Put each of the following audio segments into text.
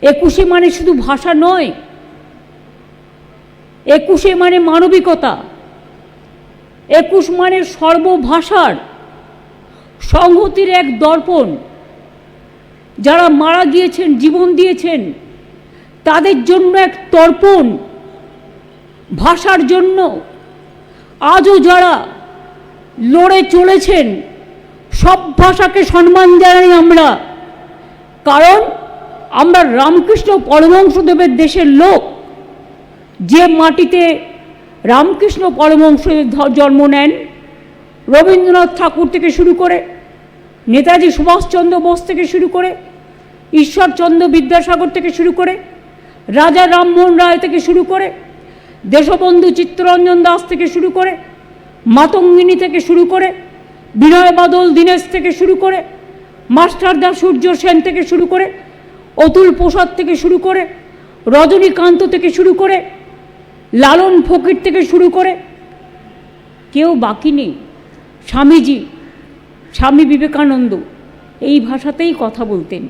একুশে মানে শুধু ভাষা নয়, একুশে মানে মানবিকতা, একুশ মানে সর্বভাষার সংহতির এক দর্পণ। যারা মারা গিয়েছেন, জীবন দিয়েছেন, তাদের জন্য এক তর্পণ। ভাষার জন্য আজও যারা লড়ে চলেছেন, সব ভাষাকে সম্মান জানাই আমরা, কারণ আমরা রামকৃষ্ণ পরমহংসদেবের দেশের লোক। যে মাটিতে রামকৃষ্ণ পরমহংসদেব জন্ম নেন, রবীন্দ্রনাথ ঠাকুর থেকে শুরু করে, নেতাজি সুভাষচন্দ্র বোস থেকে শুরু করে, ঈশ্বরচন্দ্র বিদ্যাসাগর থেকে শুরু করে, রাজা রামমোহন রায় থেকে শুরু করে, দেশবন্ধু চিত্তরঞ্জন দাস থেকে শুরু করে, মাতঙ্গিনী থেকে শুরু করে, বিনয় বাদল দীনেশ থেকে শুরু করে, মাস্টারদা সূর্য সেন থেকে শুরু করে, অতুল প্রসাদ থেকে শুরু করে, রজনীকান্ত থেকে শুরু করে, লালন ফকির থেকে শুরু করে, কেউ বাকি নেই। স্বামীজি, স্বামী বিবেকানন্দ এই ভাষাতেই কথা বলতেন।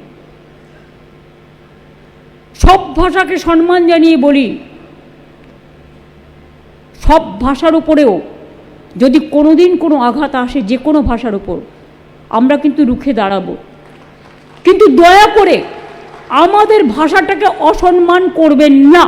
সব ভাষাকে সম্মান জানিয়ে বলি, সব ভাষার উপরেও যদি কোনোদিন কোনো আঘাত আসে, যে কোনো ভাষার উপর, আমরা কিন্তু রুখে দাঁড়াবো। কিন্তু দয়া করে আমাদের ভাষাটাকে অসম্মান করবেন না।